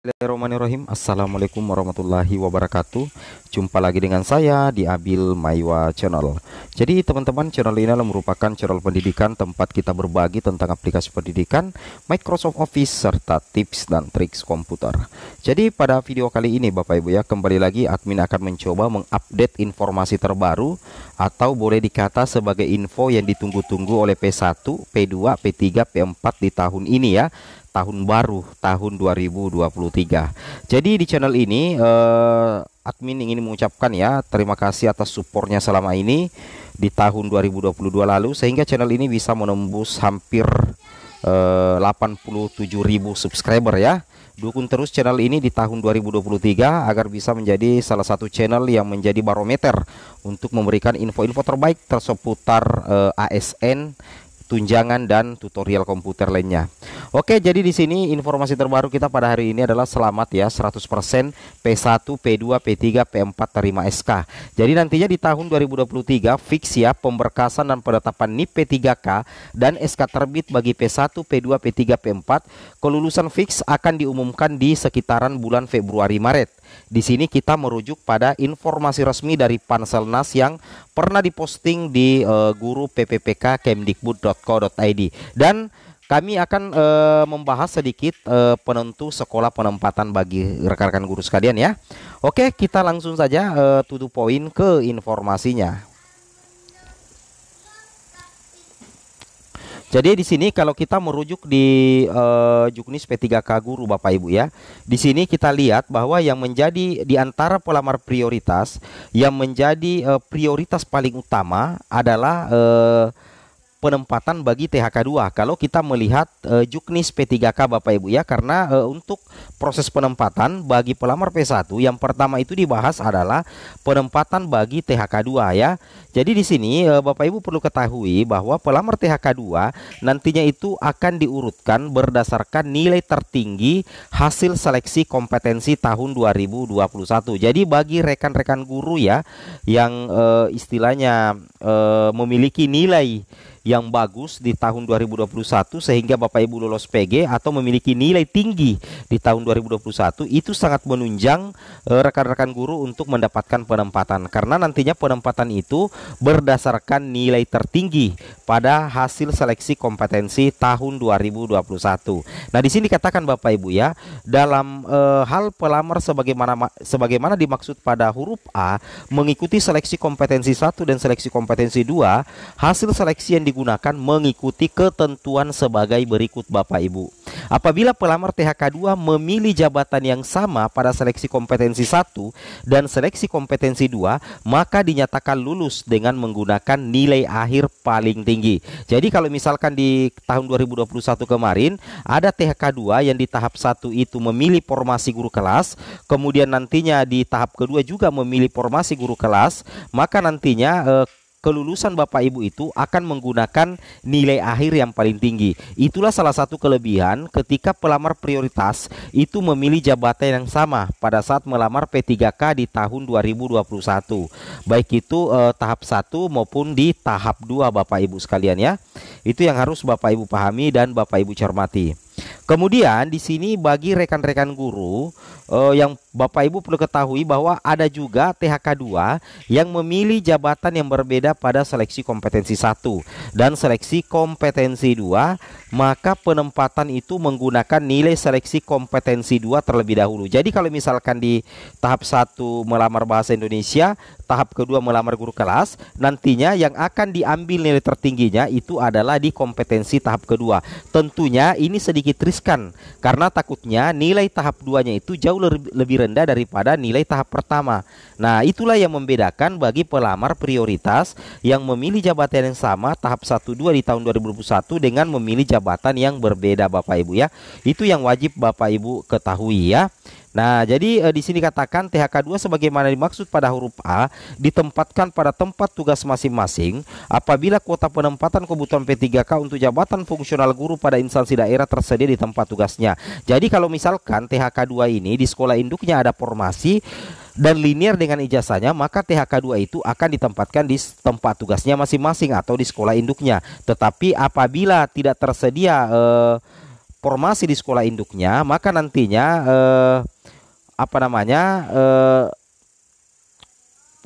Bismillahirrahmanirrahim. Assalamualaikum warahmatullahi wabarakatuh. Jumpa lagi dengan saya di Abil Maiwa Channel. Jadi teman-teman, channel ini adalah merupakan channel pendidikan tempat kita berbagi tentang aplikasi pendidikan, Microsoft Office, serta tips dan triks komputer. Jadi pada video kali ini Bapak Ibu ya, kembali lagi admin akan mencoba mengupdate informasi terbaru atau boleh dikata sebagai info yang ditunggu-tunggu oleh P1, P2, P3, P4 di tahun ini ya. Tahun baru tahun 2023. Jadi di channel ini admin ingin mengucapkan ya terima kasih atas supportnya selama ini di tahun 2022 lalu, sehingga channel ini bisa menembus hampir 87.000 subscriber ya. Dukung terus channel ini di tahun 2023 agar bisa menjadi salah satu channel yang menjadi barometer untuk memberikan info-info terbaik seputar ASN, tunjangan dan tutorial komputer lainnya. Oke, jadi di sini informasi terbaru kita pada hari ini adalah selamat ya 100% P1, P2, P3, P4 terima SK. Jadi nantinya di tahun 2023 fix ya pemberkasan dan penetapan NIP P3K dan SK terbit bagi P1, P2, P3, P4. Kelulusan fix akan diumumkan di sekitaran bulan Februari Maret. Di sini kita merujuk pada informasi resmi dari Panselnas yang pernah diposting di guru PPPK kemdikbud.co.id, dan kami akan membahas sedikit penentu sekolah penempatan bagi rekan-rekan guru sekalian ya. Oke, kita langsung saja to the point ke informasinya. Jadi di sini kalau kita merujuk di Juknis P3K Guru Bapak Ibu ya, di sini kita lihat bahwa yang menjadi di antara pelamar prioritas, yang menjadi prioritas paling utama adalah penempatan bagi THK2 kalau kita melihat Juknis P3K Bapak Ibu ya, karena untuk proses penempatan bagi pelamar P1 yang pertama itu dibahas adalah penempatan bagi THK2 ya. Jadi di sini Bapak Ibu perlu ketahui bahwa pelamar THK2 nantinya itu akan diurutkan berdasarkan nilai tertinggi hasil seleksi kompetensi tahun 2021. Jadi bagi rekan-rekan guru ya yang istilahnya memiliki nilai yang bagus di tahun 2021 sehingga Bapak Ibu lolos PG atau memiliki nilai tinggi di tahun 2021, itu sangat menunjang rekan-rekan guru untuk mendapatkan penempatan, karena nantinya penempatan itu berdasarkan nilai tertinggi pada hasil seleksi kompetensi tahun 2021. Nah, di sini dikatakan Bapak Ibu ya, dalam hal pelamar sebagaimana dimaksud pada huruf A mengikuti seleksi kompetensi 1 dan seleksi kompetensi 2, hasil seleksi yang digunakan mengikuti ketentuan sebagai berikut Bapak Ibu. Apabila pelamar THK2 memilih jabatan yang sama pada seleksi kompetensi 1 dan seleksi kompetensi 2, maka dinyatakan lulus dengan menggunakan nilai akhir paling tinggi. Jadi kalau misalkan di tahun 2021 kemarin ada THK2 yang di tahap 1 itu memilih formasi guru kelas, kemudian nantinya di tahap kedua juga memilih formasi guru kelas, maka nantinya kelulusan Bapak Ibu itu akan menggunakan nilai akhir yang paling tinggi. Itulah salah satu kelebihan ketika pelamar prioritas itu memilih jabatan yang sama pada saat melamar P3K di tahun 2021. Baik itu tahap 1 maupun di tahap 2 Bapak Ibu sekalian ya. Itu yang harus Bapak Ibu pahami dan Bapak Ibu cermati. Kemudian di sini bagi rekan-rekan guru yang Bapak Ibu perlu ketahui bahwa ada juga THK2 yang memilih jabatan yang berbeda pada seleksi kompetensi 1 dan seleksi kompetensi 2, maka penempatan itu menggunakan nilai seleksi kompetensi 2 terlebih dahulu. Jadi kalau misalkan di tahap 1 melamar bahasa Indonesia, tahap kedua melamar guru kelas, nantinya yang akan diambil nilai tertingginya itu adalah di kompetensi tahap kedua. Tentunya ini sedikit riskan karena takutnya nilai tahap 2-nya itu jauh lebih rendah daripada nilai tahap pertama. Nah, itulah yang membedakan bagi pelamar prioritas yang memilih jabatan yang sama tahap 1-2 di tahun 2021 dengan memilih jabatan yang berbeda Bapak Ibu ya. Itu yang wajib Bapak Ibu ketahui ya. Nah, jadi di sini katakan THK2 sebagaimana dimaksud pada huruf A ditempatkan pada tempat tugas masing-masing apabila kuota penempatan kebutuhan P3K untuk jabatan fungsional guru pada instansi daerah tersedia di tempat tugasnya. Jadi kalau misalkan THK2 ini di sekolah induknya ada formasi dan linear dengan ijazahnya, maka THK2 itu akan ditempatkan di tempat tugasnya masing-masing atau di sekolah induknya. Tetapi apabila tidak tersedia formasi di sekolah induknya, maka nantinya apa namanya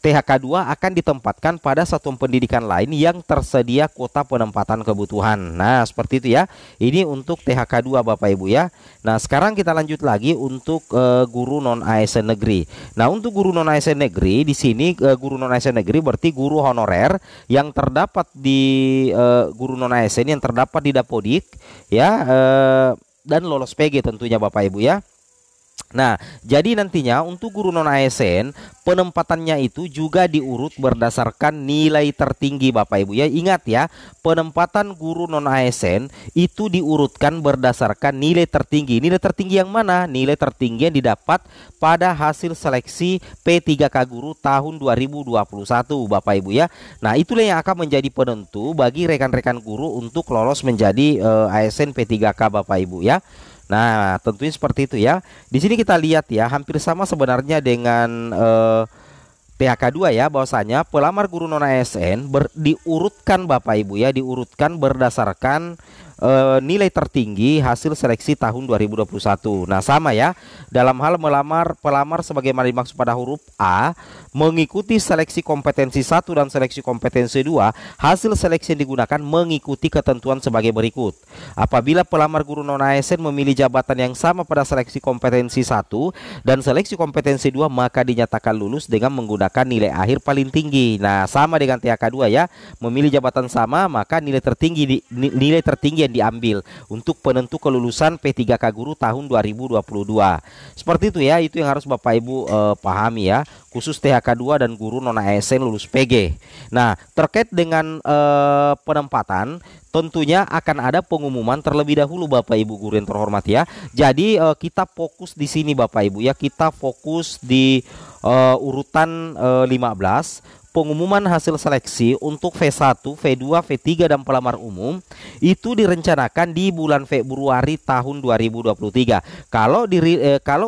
THK2 akan ditempatkan pada satuan pendidikan lain yang tersedia kuota penempatan kebutuhan. Nah, seperti itu ya. Ini untuk THK2 Bapak Ibu ya. Nah, sekarang kita lanjut lagi untuk guru non ASN negeri. Nah, untuk guru non ASN negeri di sini guru non ASN negeri berarti guru honorer yang terdapat di guru non ASN yang terdapat di Dapodik ya, dan lolos PG tentunya Bapak Ibu ya. Nah, jadi nantinya untuk guru non ASN penempatannya itu juga diurut berdasarkan nilai tertinggi Bapak Ibu ya. Ingat ya, penempatan guru non ASN itu diurutkan berdasarkan nilai tertinggi. Nilai tertinggi yang mana? Nilai tertinggi yang didapat pada hasil seleksi P3K guru tahun 2021 Bapak Ibu ya. Nah, itulah yang akan menjadi penentu bagi rekan-rekan guru untuk lolos menjadi ASN P3K Bapak Ibu ya. Nah, tentunya seperti itu ya. Di sini kita lihat ya, hampir sama sebenarnya dengan THK2 ya, bahwasanya pelamar guru non ASN diurutkan Bapak Ibu ya, diurutkan berdasarkan nilai tertinggi hasil seleksi tahun 2021. Nah, sama ya, dalam hal pelamar sebagaimana dimaksud pada huruf A mengikuti seleksi kompetensi 1 dan seleksi kompetensi 2, hasil seleksi yang digunakan mengikuti ketentuan sebagai berikut. Apabila pelamar guru non ASN memilih jabatan yang sama pada seleksi kompetensi 1 dan seleksi kompetensi 2, maka dinyatakan lulus dengan menggunakan nilai akhir paling tinggi. Nah, sama dengan THK2 ya, memilih jabatan sama maka nilai tertinggi yang diambil untuk penentu kelulusan P3K guru tahun 2022. Seperti itu ya, itu yang harus Bapak Ibu pahami ya, khusus THK2 dan guru non ASN lulus PG. Nah, terkait dengan penempatan tentunya akan ada pengumuman terlebih dahulu Bapak Ibu guru yang terhormat ya. Jadi kita fokus di sini Bapak Ibu ya, kita fokus di urutan 15. Pengumuman hasil seleksi untuk V1, V2, V3 dan pelamar umum itu direncanakan di bulan Februari tahun 2023. Kalau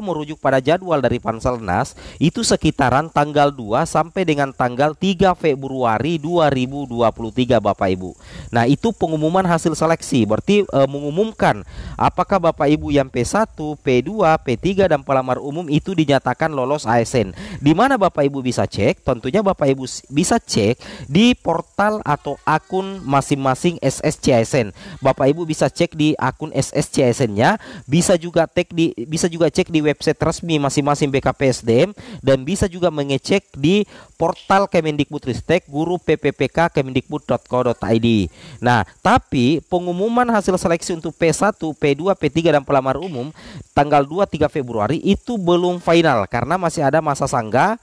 merujuk pada jadwal dari Panselnas itu sekitaran tanggal 2 sampai dengan tanggal 3 Februari 2023 Bapak Ibu. Nah, itu pengumuman hasil seleksi, berarti mengumumkan apakah Bapak Ibu yang P1, P2, P3 dan pelamar umum itu dinyatakan lolos ASN. Di mana Bapak Ibu bisa cek? Tentunya Bapak Ibu bisa cek di portal atau akun masing-masing SSCASN. Bapak Ibu bisa cek di akun SSCASN-nya, bisa juga cek di website resmi masing-masing BKPSDM, dan bisa juga mengecek di portal Kemendikbudristek guru PPPK kemendikbud.co.id. Nah, tapi pengumuman hasil seleksi untuk P1, P2, P3 dan pelamar umum tanggal 2-3 Februari itu belum final karena masih ada masa sangga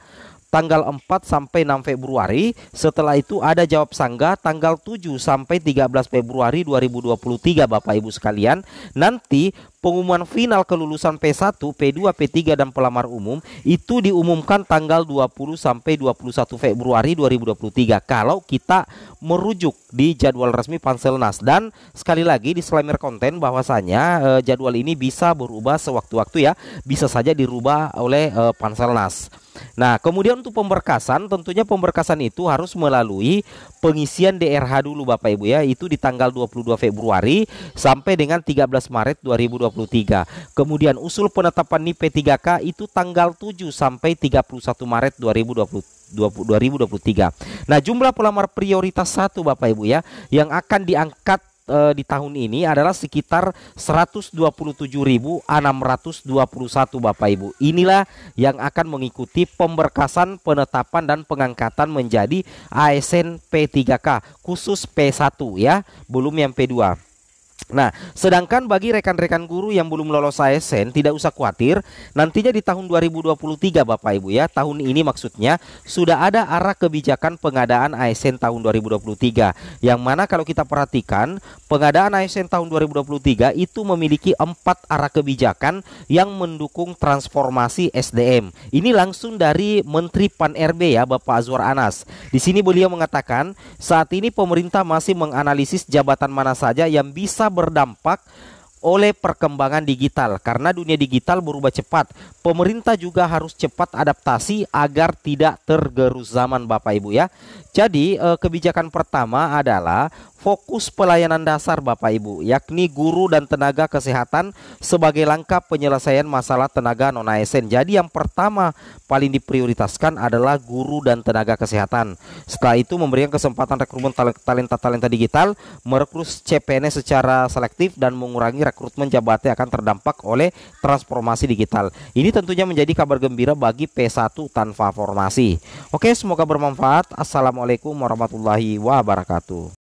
tanggal 4 sampai 6 Februari. Setelah itu ada jawab sangga tanggal 7 sampai 13 Februari 2023 Bapak Ibu sekalian. Nanti pengumuman final kelulusan P1, P2, P3 dan pelamar umum itu diumumkan tanggal 20 sampai 21 Februari 2023 kalau kita merujuk di jadwal resmi Panselnas. Dan sekali lagi disclaimer konten bahwasanya jadwal ini bisa berubah sewaktu-waktu ya, bisa saja dirubah oleh Panselnas. Nah, kemudian untuk pemberkasan, tentunya pemberkasan itu harus melalui pengisian DRH dulu Bapak Ibu ya, itu di tanggal 22 Februari sampai dengan 13 Maret 2023. Kemudian usul penetapan NIP P3K itu tanggal 7 sampai 31 Maret 2023. Nah, jumlah pelamar prioritas 1 Bapak Ibu ya yang akan diangkat di tahun ini adalah sekitar 127.621 Bapak Ibu. Inilah yang akan mengikuti pemberkasan, penetapan dan pengangkatan menjadi ASN P3K khusus P1 ya, belum yang P2. Nah, sedangkan bagi rekan-rekan guru yang belum lolos ASN tidak usah khawatir, nantinya di tahun 2023 Bapak Ibu ya, tahun ini maksudnya sudah ada arah kebijakan pengadaan ASN tahun 2023, yang mana kalau kita perhatikan pengadaan ASN tahun 2023 itu memiliki 4 arah kebijakan yang mendukung transformasi SDM. Ini langsung dari Menteri Pan-RB ya, Bapak Azwar Anas. Di sini beliau mengatakan saat ini pemerintah masih menganalisis jabatan mana saja yang bisa berdampak oleh perkembangan digital. Karena dunia digital berubah cepat, pemerintah juga harus cepat adaptasi agar tidak tergerus zaman Bapak Ibu ya. Jadi kebijakan pertama adalah fokus pelayanan dasar Bapak Ibu, yakni guru dan tenaga kesehatan sebagai langkah penyelesaian masalah tenaga non ASN. Jadi yang pertama paling diprioritaskan adalah guru dan tenaga kesehatan. Setelah itu memberikan kesempatan rekrutmen talenta digital, merekrut CPNS secara selektif dan mengurangi rekrutmen jabatan yang akan terdampak oleh transformasi digital. Ini tentunya menjadi kabar gembira bagi P1 tanpa formasi. Oke, semoga bermanfaat. Assalamualaikum warahmatullahi wabarakatuh.